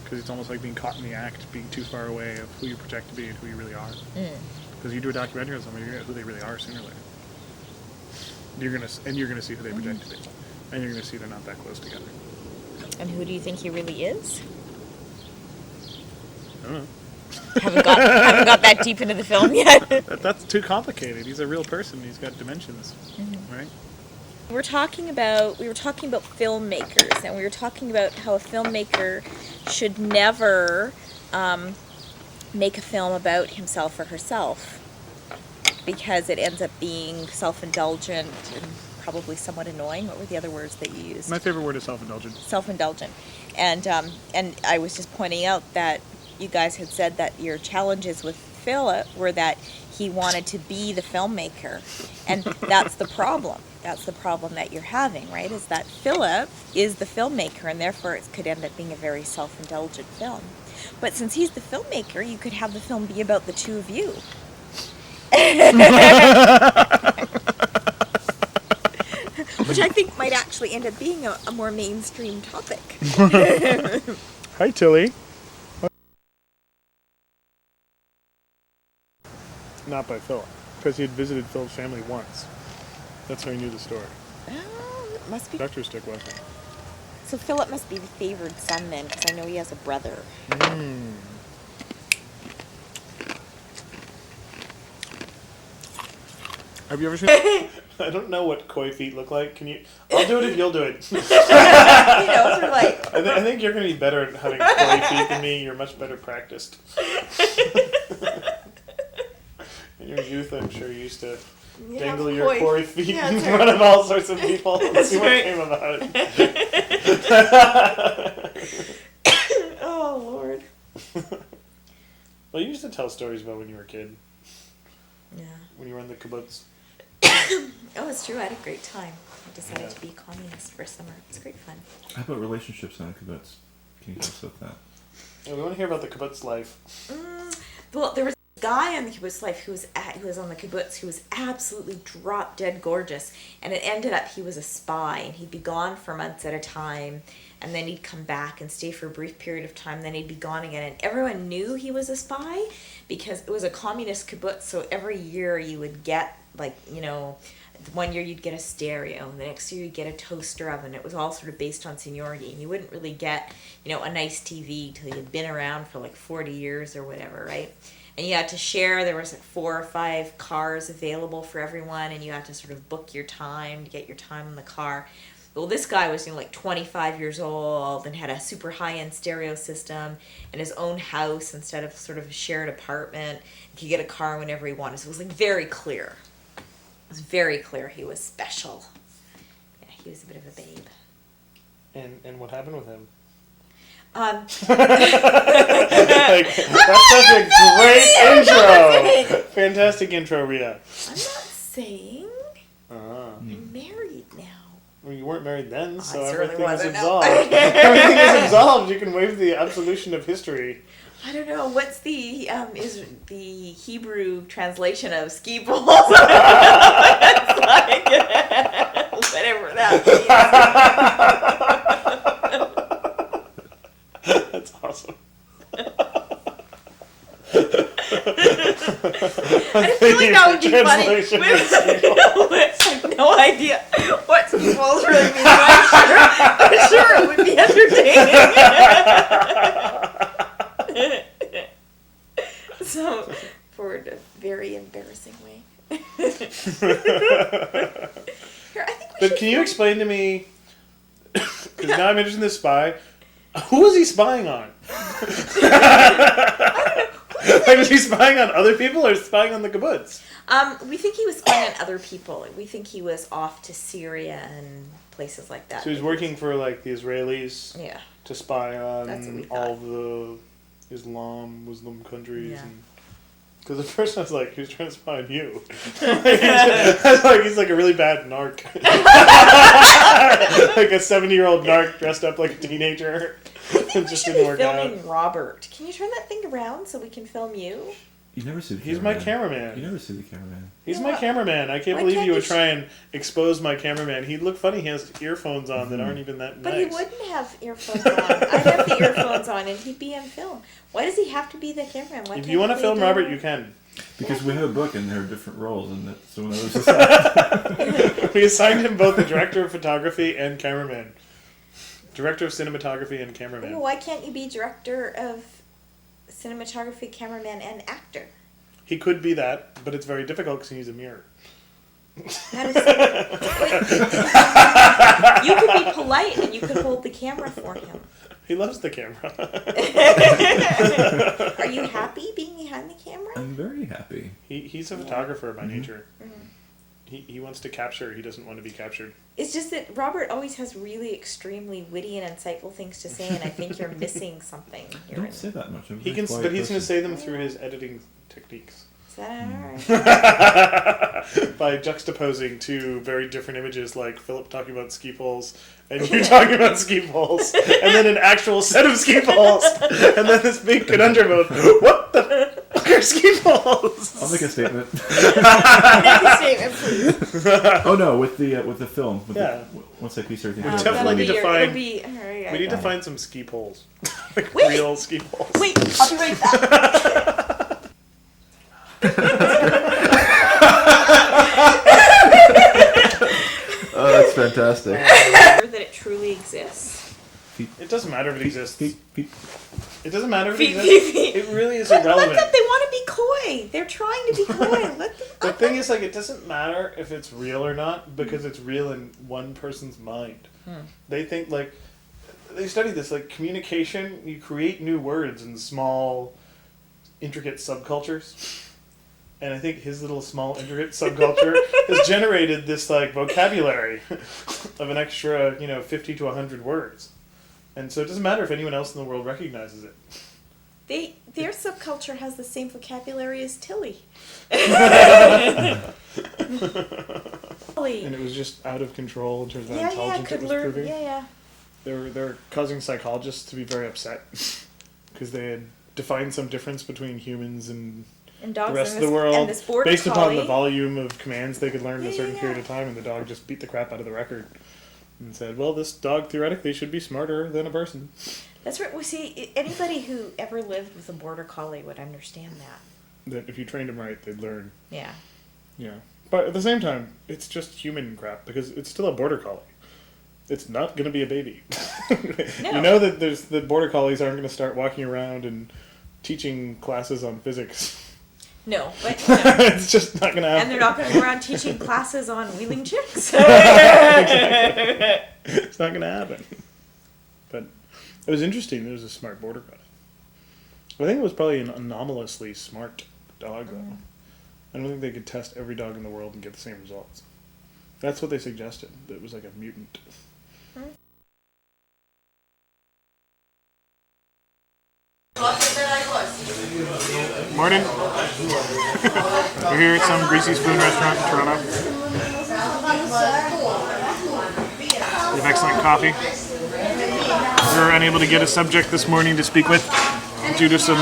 because it's almost like being caught in the act, being too far away of who you project to be and who you really are. Because you do a documentary on somebody, you're gonna get who they really are sooner or later. You're gonna see who they project to be, and you're gonna see they're not that close together. And who do you think he really is? I don't know. haven't got that deep into the film yet. That's too complicated. He's a real person. He's got dimensions, right? We were talking about filmmakers, and we were talking about how a filmmaker should never make a film about himself or herself, because it ends up being self-indulgent and probably somewhat annoying. What were the other words that you used? My favorite word is self-indulgent. Self-indulgent. And I was just pointing out that you guys had said that your challenges with Philip were that he wanted to be the filmmaker. And that's the problem. That's the problem that you're having, right? Is that Philip is the filmmaker, and therefore it could end up being a very self-indulgent film. But since he's the filmmaker, you could have the film be about the two of you. Which I think might actually end up being a more mainstream topic. Hi, Tilly. Not by Philip, because he had visited Philip's family once. That's how he knew the story. Oh, it must be. Dr. Stick wasn't. So Philip must be the favored son then, because I know he has a brother. Have you ever seen... I don't know what koi feet look like. Can you... I'll do it if you'll do it. Sort of like... I think you're going to be better at having koi feet than me. You're much better practiced. In your youth, I'm sure you used to dangle your koi feet in front of all sorts of people and see what came about it. Oh, Lord. Well, you used to tell stories about when you were a kid. Yeah. When you were in the kibbutz. Oh, it's true. I had a great time. I decided to be a communist for summer. It was great fun. How about relationships on a kibbutz? Can you tell us about that? Yeah, we want to hear about the kibbutz life. Well, there was a guy on the kibbutz life who was on the kibbutz who was absolutely drop dead gorgeous, and it ended up he was a spy, and he'd be gone for months at a time, and then he'd come back and stay for a brief period of time, then he'd be gone again, and everyone knew he was a spy because it was a communist kibbutz. So every year you would get, like, one year you'd get a stereo, and the next year you'd get a toaster oven. It was all sort of based on seniority, and you wouldn't really get, a nice TV till you'd been around for like 40 years or whatever, right? And you had to share. There was like 4 or 5 cars available for everyone, and you had to sort of book your time to get your time in the car. Well, this guy was, like 25 years old and had a super high-end stereo system and his own house instead of sort of a shared apartment. He could get a car whenever he wanted. So it was like very clear. It was very clear he was special. Yeah, he was a bit of a babe. And what happened with him? That's such a great intro. Fantastic intro, Rita. I'm not saying I'm married now. Well, you weren't married then, so I certainly everything was wasn't, no. absolved. Everything is absolved. You can waive the absolution of history. I don't know. What's the is the Hebrew translation of ski balls? It's like, whatever that means. That's awesome. I feel like that would be funny. I have no idea what ski balls really mean. I'm sure it would be entertaining. So, for a very embarrassing way. Here, I think we But should can you explain to me, because now I'm interested in this spy, who was he spying on? Like, was he spying on other people or spying on the kibbutz? We think he was spying on other people. We think he was off to Syria and places like that. So he was working for, like, the Israelis Yeah. to spy That's what we on thought. all the Muslim countries. Yeah. Because at first I was like, he was trying to spy on you. He's like a really bad narc. Like a 70-year-old narc dressed up like a teenager. It We just should didn't be work filming out. Robert. Can you turn that thing around so we can film you? You never see the He's my cameraman. cameraman. You never see the cameraman. He's Yeah. my cameraman. I can't Why believe can't you you would try and expose my cameraman. He'd look funny. He has earphones on that aren't even that But nice. he wouldn't have earphones on. I'd have the earphones on and he'd be on film. Why does he have to be the cameraman? Why If can't you want to he film be the- Robert, you can. Because we have a book and there are different roles in it. So when I was just We assigned him both the director of photography and cameraman. Director of cinematography and cameraman. Well, why can't you be director of cinematography, cameraman, and actor? He could be that, but it's very difficult because he needs a mirror. How does you could be polite and you could hold the camera for him. He loves the camera. Are you happy being behind the camera? I'm very happy. He's a photographer by Mm-hmm. nature. He wants to capture. He doesn't want to be captured. It's just that Robert always has really extremely witty and insightful things to say, and I think you're missing something. You're Don't say that much. I'm a He very can, quiet but he's going to person. say them through his editing techniques. Is that alright? By juxtaposing two very different images, like Philip talking about ski poles and you talking about ski poles, and then an actual set of ski poles, and then this big conundrum of what the fuck are ski poles? I'll make a statement. Make a statement, please. Oh no, with the film. With Yeah. once I piece everything We together. definitely need to find- It'll be, alright, We need to I- find some ski poles, like Wait. real ski poles. Wait, I'll be right back. Oh, that's fantastic. That it truly exists. It doesn't matter if it exists. Peep, peep. It doesn't matter if it Beep, exists. beep, beep. It really is Let irrelevant. them, they want to be coy. They're trying to be coy. Let them. The thing is, like, it doesn't matter if it's real or not because it's real in one person's mind. They think, like, they study this, like, communication, you create new words in small, intricate subcultures. And I think his little small, intricate subculture has generated this, like, vocabulary of an extra, 50 to 100 words. And so it doesn't matter if anyone else in the world recognizes it. Their subculture has the same vocabulary as Tilly. And it was just out of control in terms of how Yeah, intelligent could it was learn. proving. Yeah. They're causing psychologists to be very upset because they had defined some difference between humans and And the dogs rest and of the this, world and this border based upon collie. the volume of commands they could learn in a certain Yeah. period of time, and the dog just beat the crap out of the record and said, well, this dog theoretically should be smarter than a person. That's right. Well, see, anybody who ever lived with a border collie would understand that. That if you trained them right, they'd learn. Yeah. Yeah. But at the same time, it's just human crap because it's still a border collie. It's not going to be a baby. No. You know that the border collies aren't going to start walking around and teaching classes on physics. No, but It's just not going to happen. and they're not going to go around teaching classes on wheeling chicks. It's not going to happen. But it was interesting. There was a smart border collie. I think it was probably an anomalously smart dog, though. I don't think they could test every dog in the world and get the same results. That's what they suggested. That it was like a mutant. Morning. We're here at some greasy spoon restaurant in Toronto. excellent coffee. We were unable to get a subject this morning to speak with due to some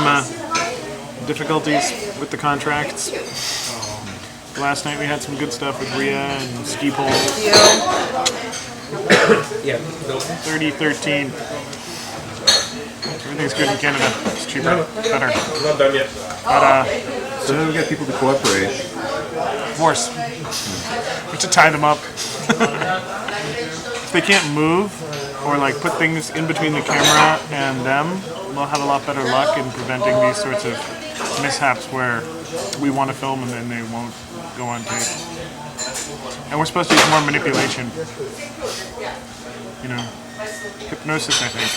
difficulties with the contracts. Last night we had some good stuff with Rhea and Ski Pole. Yeah. 3013. Everything's good in Canada. It's cheaper, better. Not done yet. But So then we get people to cooperate. of course, we have to tie them up. If they can't move or like put things in between the camera and them, we'll have a lot better luck in preventing these sorts of mishaps where we want to film and then they won't go on tape. And we're supposed to use more manipulation. You know, hypnosis, I think.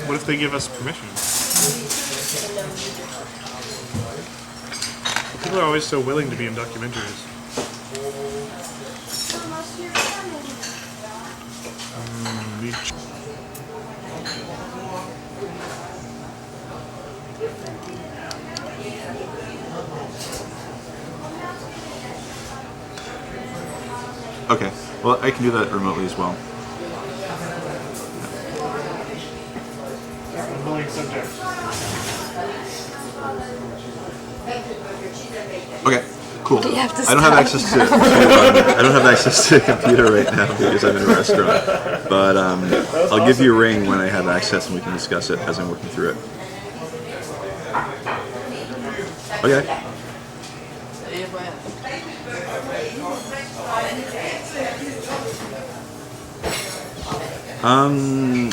What if they give us permission? People are always so willing to be in documentaries. Okay. Well, I can do that remotely as well. Willing subject. Okay. Cool. You have to I don't have access to I don't have access to a computer right now because I'm in a restaurant. But I'll give you a ring when I have access and we can discuss it as I'm working through it. Okay.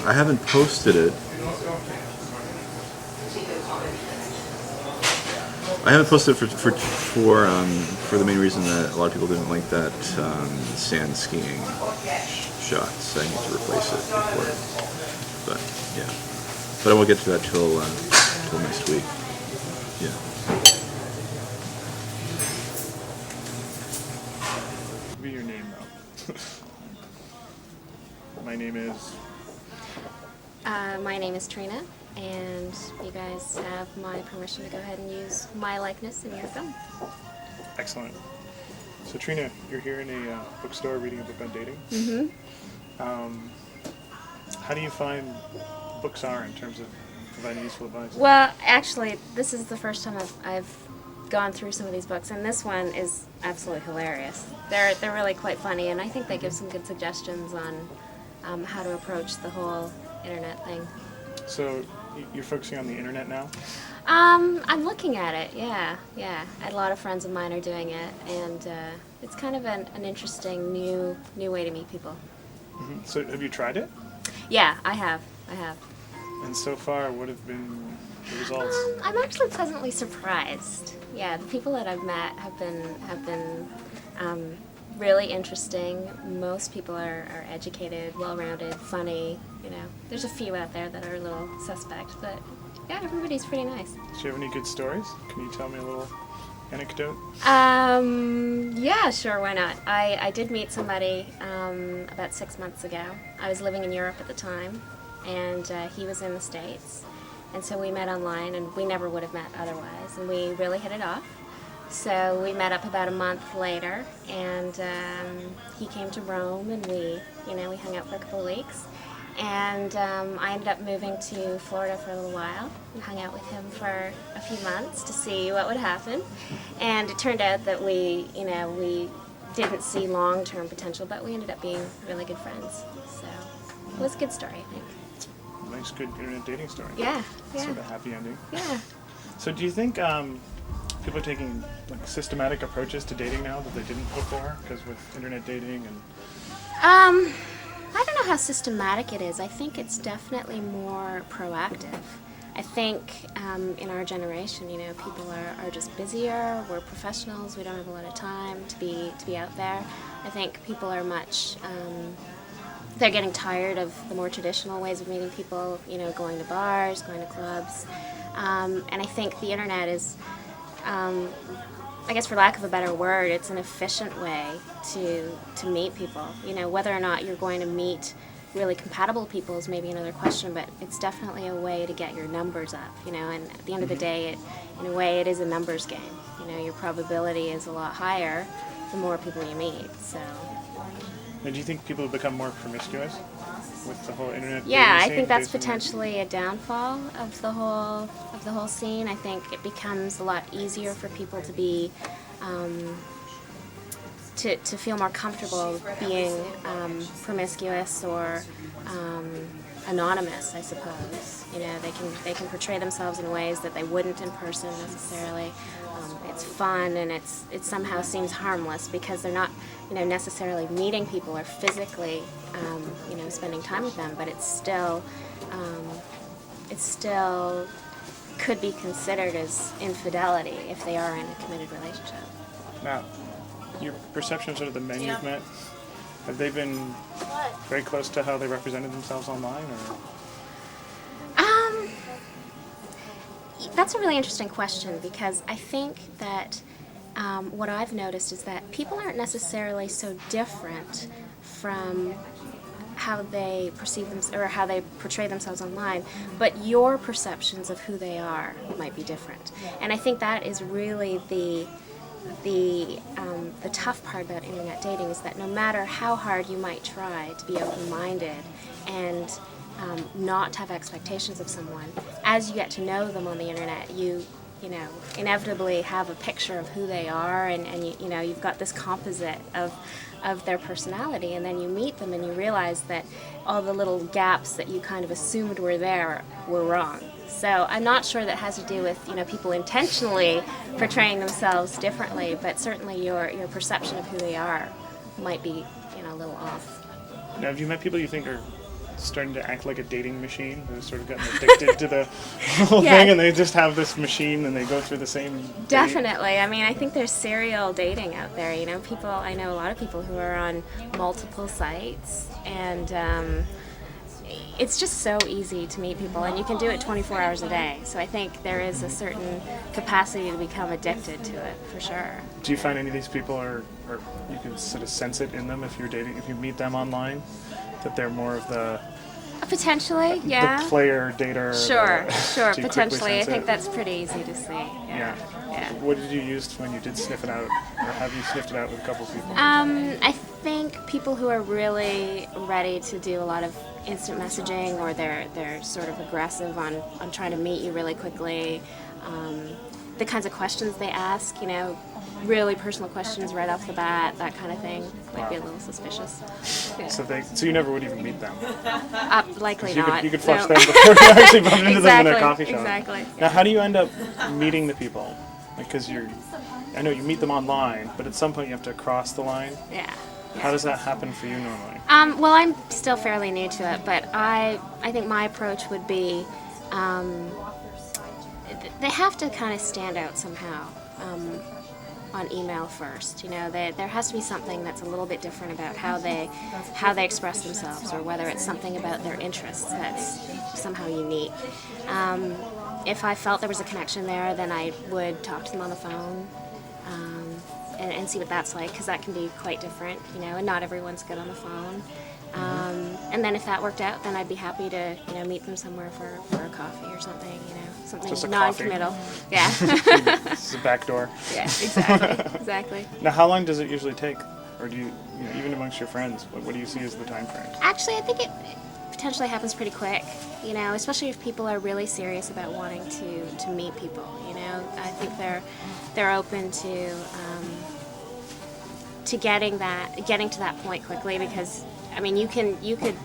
I haven't posted it. I haven't posted it for the main reason that a lot of people didn't like that sand skiing shot, so I need to replace it before. But yeah, but I won't get to that till next week. Yeah. Give me your name though. My name is. My name is Trina, and you guys have my permission to go ahead and use my likeness in your film. Excellent. So Trina, you're here in a bookstore reading a book on dating. Mm-hmm. How do you find books are in terms of providing useful advice? Well, actually, this is the first time I've gone through some of these books, and this one is absolutely hilarious. They're really quite funny, and I think they give some good suggestions on how to approach the whole internet thing. So you're focusing on the internet now? I'm looking at it, yeah. A lot of friends of mine are doing it, and it's kind of an interesting new way to meet people. Mm-hmm. So have you tried it? Yeah, I have. And so far, what have been the results? I'm actually pleasantly surprised. Yeah, the people that I've met have been really interesting. Most people are educated, well-rounded, funny. You know, there's a few out there that are a little suspect, but yeah, everybody's pretty nice. Do you have any good stories? Can you tell me a little anecdote? Yeah, sure, why not? I did meet somebody about 6 months ago. I was living in Europe at the time, and he was in the States. And so we met online, and we never would have met otherwise, and we really hit it off. So we met up about a month later, and he came to Rome, and we hung out for a couple of weeks. And I ended up moving to Florida for a little while and hung out with him for a few months to see what would happen. And it turned out that we didn't see long-term potential, but we ended up being really good friends. So it was a good story, I think. Nice, good internet dating story. Yeah. Sort of a happy ending. Yeah. So do you think people are taking like systematic approaches to dating now that they didn't before? Because with internet dating and... I don't know how systematic it is. I think it's definitely more proactive. I think in our generation, people are just busier. We're professionals. We don't have a lot of time to be out there. I think people are much. They're getting tired of the more traditional ways of meeting people. Going to bars, going to clubs, and I think the internet is. I guess for lack of a better word, it's an efficient way to meet people. Whether or not you're going to meet really compatible people is maybe another question, but it's definitely a way to get your numbers up, you know, and at the end of the day, in a way, it is a numbers game. You know, your probability is a lot higher the more people you meet, so. And do you think people have become more promiscuous with the whole internet? Yeah, dating I scene think that's based on- potentially a downfall of the whole scene. I think it becomes a lot easier for people to be to feel more comfortable being promiscuous or anonymous, I suppose. You know, they can portray themselves in ways that they wouldn't in person necessarily. It's fun and it somehow seems harmless because they're not, you know, necessarily meeting people or physically, you know, spending time with them. But it still could be considered as infidelity if they are in a committed relationship. Now, your perception of sort of the men you've met, have they been very close to how they represented themselves online, or? That's a really interesting question because I think that what I've noticed is that people aren't necessarily so different from how they perceive them or how they portray themselves online, but your perceptions of who they are might be different. And I think that is really the tough part about internet dating is that no matter how hard you might try to be open-minded and not have expectations of someone, as you get to know them on the internet, you know, inevitably have a picture of who they are, and you know, you've got this composite of their personality, and then you meet them and you realize that all the little gaps that you kind of assumed were there were wrong. So I'm not sure that has to do with, you know, people intentionally portraying themselves differently, but certainly your perception of who they are might be, you know, a little off. Now, have you met people you think are starting to act like a dating machine? They've sort of gotten addicted to the whole Yeah. thing, and they just have this machine and they go through the same date? Definitely. I mean, I think there's serial dating out there. You know, I know a lot of people who are on multiple sites, and it's just so easy to meet people, and you can do it 24 hours a day. So I think there is a certain capacity to become addicted to it, for sure. Do you find any of these people are you can sort of sense it in them if you're dating, if you meet them online, that they're more of the Potentially, yeah. the player dater? Sure, sure, Do you quickly potentially. I sense think it? that's pretty easy to see. Yeah. Yeah. What did you use when you did sniff it out, or have you sniffed it out with a couple people? I think people who are really ready to do a lot of instant messaging, or they're sort of aggressive on trying to meet you really quickly. The kinds of questions they ask, you know, really personal questions right off the bat, that kind of thing, might be a little suspicious. Yeah. So you never would even meet them. Likely You not. could flush no. them before you actually bump into them in a Exactly, coffee shop. exactly. Now, how do you end up meeting the people? Because I know you meet them online, but at some point you have to cross the line. Yeah. How does that happen for you normally? Well, I'm still fairly new to it, but I think my approach would be they have to kind of stand out somehow on email first. You know, there has to be something that's a little bit different about how they express themselves, or whether it's something about their interests that's somehow unique. If I felt there was a connection there, then I would talk to them on the phone. And see what that's like, because that can be quite different, you know, and not everyone's good on the phone. And then if that worked out, then I'd be happy to, you know, meet them somewhere for a coffee or something, you know, something Just a coffee. non-committal. Yeah. This is a back door. Yeah, exactly, exactly. Now, how long does it usually take? Or do you know, even amongst your friends, what do you see as the time frame? Actually, I think it potentially happens pretty quick, you know, especially if people are really serious about wanting to meet people, you know. I think they're open to getting to that point quickly, because I mean, you could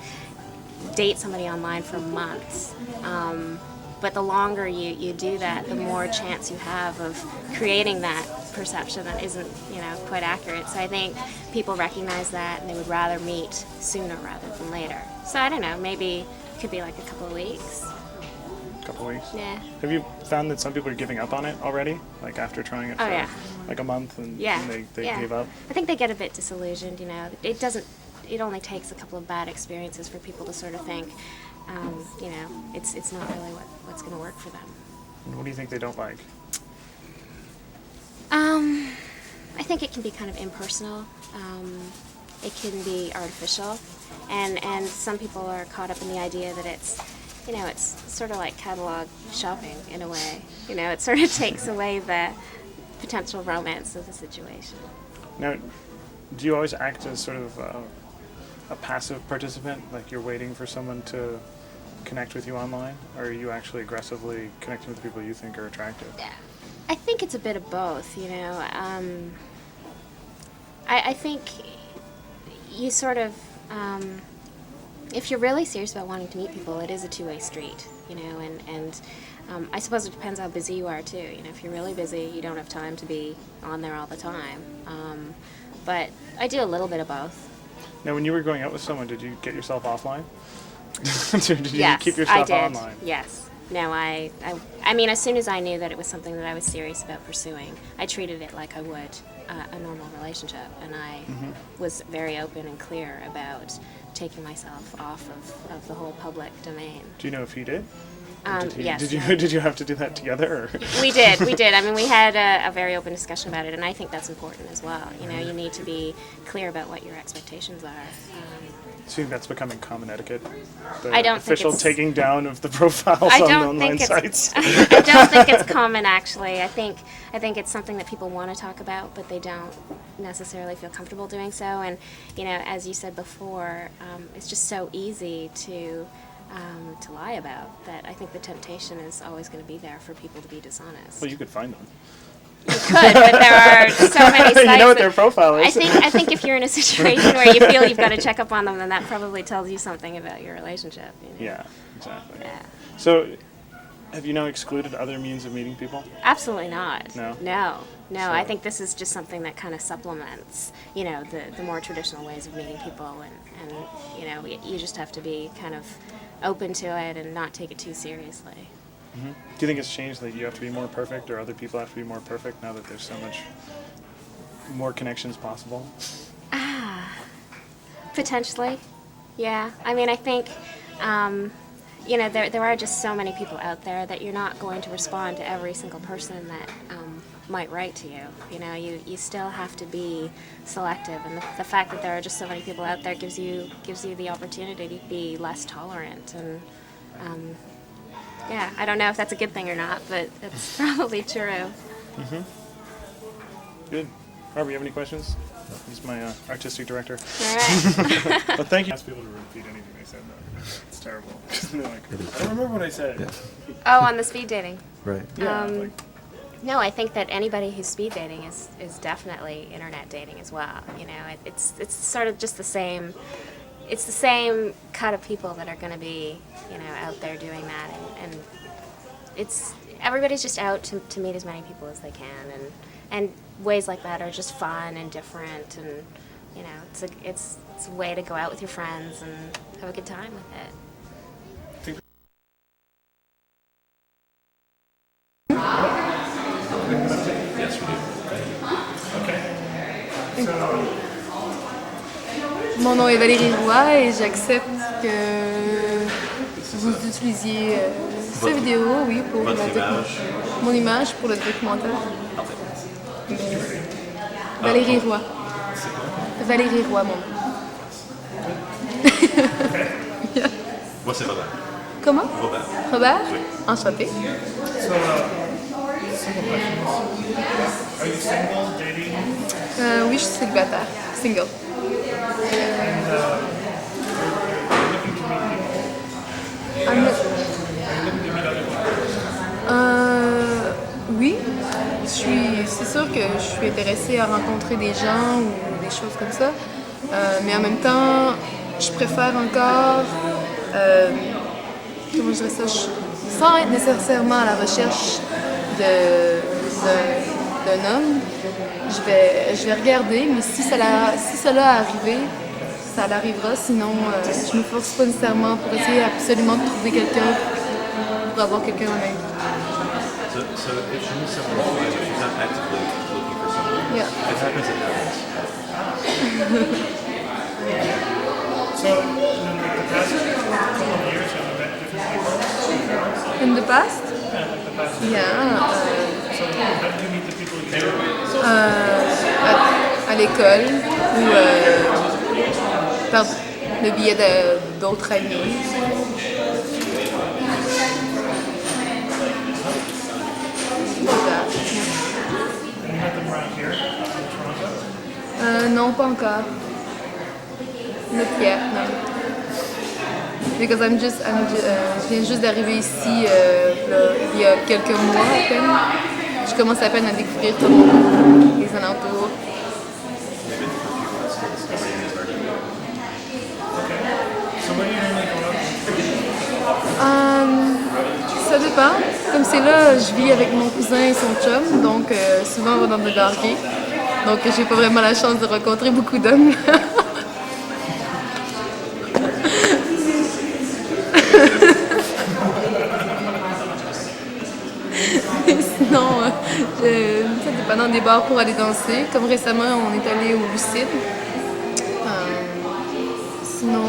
date somebody online for months, but the longer you do that, the more chance you have of creating that perception that isn't, you know, quite accurate. So I think people recognize that, and they would rather meet sooner rather than later. So I don't know, maybe it could be like a couple of weeks. Couple weeks? Yeah. Have you found that some people are giving up on it already? Like after trying it for yeah. like a month and Yeah. they yeah. gave up? I think they get a bit disillusioned, you know. It only takes a couple of bad experiences for people to sort of think, you know, it's not really what's going to work for them. And what do you think they don't like? I think it can be kind of impersonal. it can be artificial, and some people are caught up in the idea that it's, it's sort of like catalog shopping in a way. It sort of takes away the potential romance of the situation. Now, do you always act as sort of a passive participant, like you're waiting for someone to connect with you online, or are you actually aggressively connecting with people you think are attractive? I think it's a bit of both, I think you sort of, if you're really serious about wanting to meet people, it is a two-way street, and I suppose it depends how busy you are too. If you're really busy, you don't have time to be on there all the time. But I do a little bit of both. Now, when you were going out with someone, did you get yourself offline? Did you Yes, keep yourself I did. online? Yes. No, I mean, as soon as I knew that it was something that I was serious about pursuing, I treated it like I would a normal relationship, and I was very open and clear about taking myself off of the whole public domain. Do you know if he did? Yes. Did you have to do that together? Or? We did. I mean, we had a very open discussion about it, and I think that's important as well. You need to be clear about what your expectations are. So you think that's becoming common etiquette? The I don't think official it's- taking down of the profiles on online sites? I don't think it's common, actually. I think it's something that people want to talk about, but they don't necessarily feel comfortable doing so. And as you said before, it's just so easy to lie about that. I think the temptation is always going to be there for people to be dishonest. Well, you could find them. You could, but there are so many sites. You know what that- their profile is. I think if you're in a situation where you feel you've got to check up on them, then that probably tells you something about your relationship. Yeah, exactly. Yeah. So, have you now excluded other means of meeting people? Absolutely not. No? No. So- I think this is just something that kind of supplements, the more traditional ways of meeting people, and you just have to be kind of open to it and not take it too seriously. Do you think it's changed that you have to be more perfect, or other people have to be more perfect now that there's so much more connections possible? Potentially, yeah. I mean, I think, there are just so many people out there that you're not going to respond to every single person that might write to you. You still have to be selective, and the fact that there are just so many people out there gives you the opportunity to be less tolerant. And yeah, I don't know if that's a good thing or not, but it's probably true. Good. Robert, you have any questions? He's my artistic director. All right. But thank you. Ask people to repeat anything they said, though. It's terrible. They're like, I don't remember what I said. Oh, on the speed dating. Right. Yeah, No, I think that anybody who's speed dating is definitely internet dating as well. It's sort of just the same. It's the same cut of people that are going to be, out there doing that, and it's everybody's just out to meet as many people as they can, and ways like that are just fun and different, and it's a way to go out with your friends and have a good time with it. Mon nom est Valérie Roy et j'accepte que vous utilisiez cette vidéo, oui, pour mon image pour le documentaire. Valérie Roy. Valérie Roy, mon nom. Moi, c'est Robert. Comment? Robert. Robert? Enchanté. So, simple questions. Are you single, dating? Oui, je suis célibataire. Single. I'm not- Oui, c'est sûr que je suis intéressée à rencontrer des gens ou des choses comme ça, mais en même temps, je préfère encore, comment je dirais ça, sans être nécessairement à la recherche d'un homme, je vais regarder, mais si cela arrive, ça arrivera, sinon je me force pas nécessairement pour essayer absolument de trouver quelqu'un, pour avoir quelqu'un dans ma vie. So if she meets someone online, but she's not actively looking for someone, Yeah. it happens, it happens. So, in the past couple of years, have you met different people? In the past? Yeah, like the past. Yeah. So, how did you meet the people you care about? À l'école ou par le biais d'autres amis. Voilà. And you met them around here in Toronto? Non, pas encore. Not yet, no. Because je viens juste d'arriver ici là, il y a quelques mois à peine. Je commence à peine à découvrir Toronto, les alentours. So where do you normally go out? Ça dépend. Comme c'est là, je vis avec mon cousin et son chum, donc souvent on va dans des bars gays. Donc j'ai pas vraiment la chance de rencontrer beaucoup d'hommes. Et sinon, ça dépend dans des bars pour aller danser. Comme récemment, on est allé au Lucide. Sinon,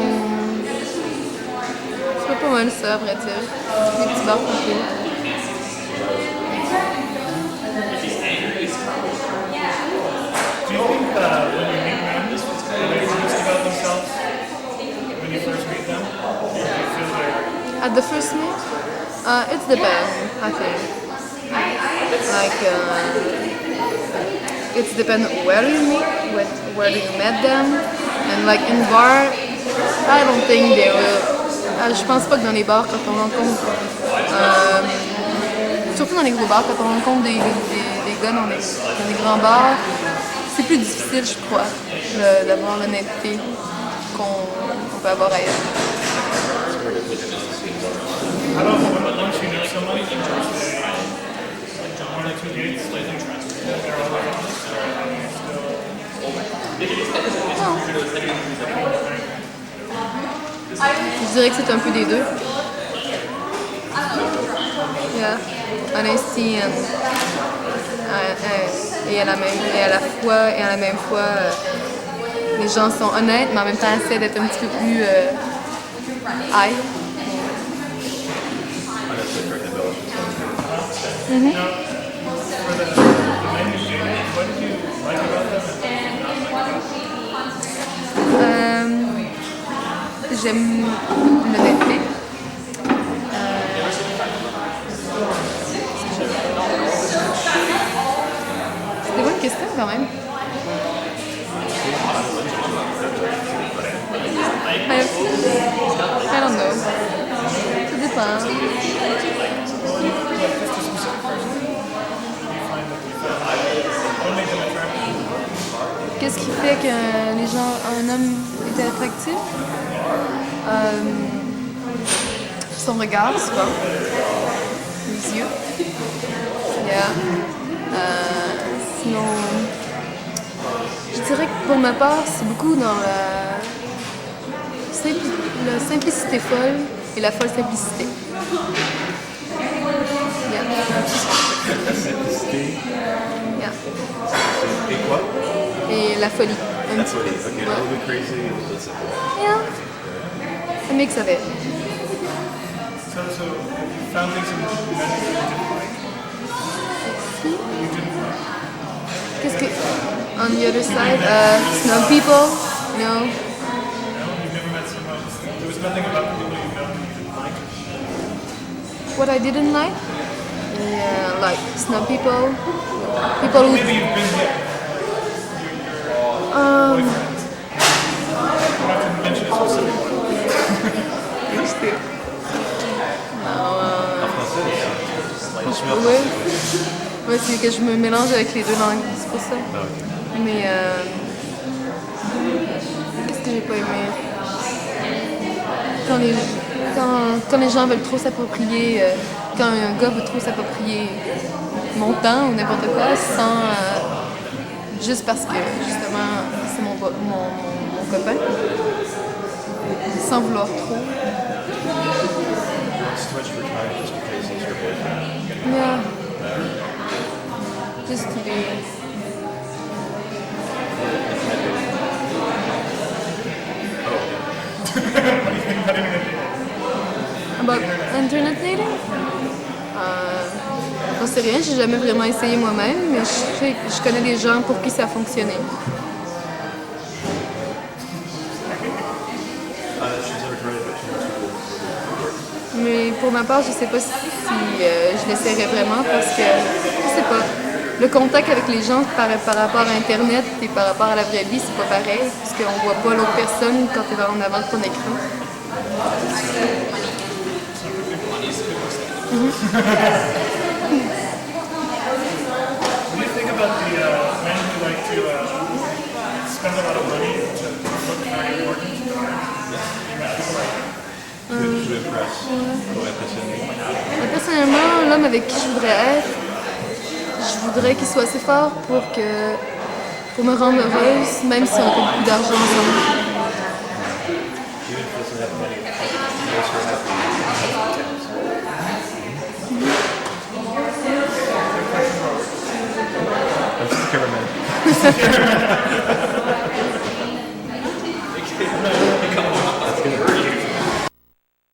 c'est pas mal ça, à vrai dire. Des petits bars tranquilles. Do you think when you meet men, are they honest about themselves when you first meet them? Or do you feel they're... At the first meet, it depends, I think. Like, it depends where you meet, where you met them, and like in bar, I don't think they will. Je pense pas que dans les bars, quand on rencontre, surtout dans les gros bars, quand on rencontre des gars dans les grands bars, c'est plus difficile, je crois, d'avoir l'honnêteté qu'on peut avoir ailleurs. How about once you know somebody, you just like one or two dates, they're always honest, or are you Je dirais que c'est un peu des deux. Yeah. Honesty et à la même fois, les gens sont honnêtes, mais en même temps essaient d'être un petit peu plus high. Now, for the men you dated, what did you like about them and not like about them? J'aime l'honnêteté. C'est des bonnes questions quand même. I don't know. Ça dépend. Qu'est-ce qui fait que un homme est attractif? Son regard, souvent. Les yeux. Yeah. Sinon, je dirais que pour ma part, c'est beaucoup dans la simplicité folle et la folle simplicité. Yeah. Yeah. Et quoi? Et la folie, un petit peu. Okay, a Ouais. little bit crazy, a little bit simple. Yeah. A mix of it. So you found things in men that you didn't like? You didn't like? Qu'est-ce que... On the other side, snow people, you know. No? You've never met someone, there was nothing about the people you know that you didn't like? What I didn't like? Yeah, like snow people. People who... Maybe you've been with your boyfriend. You don't have to mention a specific one. Oui. Ouais, c'est que je me mélange avec les deux langues, c'est pour ça. Mais qu'est-ce que j'ai pas aimé? Quand les gens veulent trop s'approprier, quand un gars veut trop s'approprier mon temps ou n'importe quoi, juste parce que justement c'est mon copain, sans vouloir trop. It's too much for time just because he's your boyfriend. Yeah. Just to be... About internet dating? J'en sais rien, j'ai jamais vraiment essayé moi-même, mais je connais des gens pour qui ça a fonctionné. Mais pour ma part, je sais pas si je l'essaierais vraiment parce que, je sais pas, le contact avec les gens par rapport à Internet et par rapport à la vraie vie, c'est pas pareil parce qu'on voit pas l'autre personne quand tu es en avant de ton écran. What do you think about the men who like to spend a lot of money to look very important? To impress. Go impressionner. Mais personnellement, l'homme avec qui je voudrais être, je voudrais qu'il soit assez fort pour me rendre heureuse, même si on n'a pas beaucoup d'argent ensemble. Even if he doesn't have money, he makes her happy. I'm just the cameraman.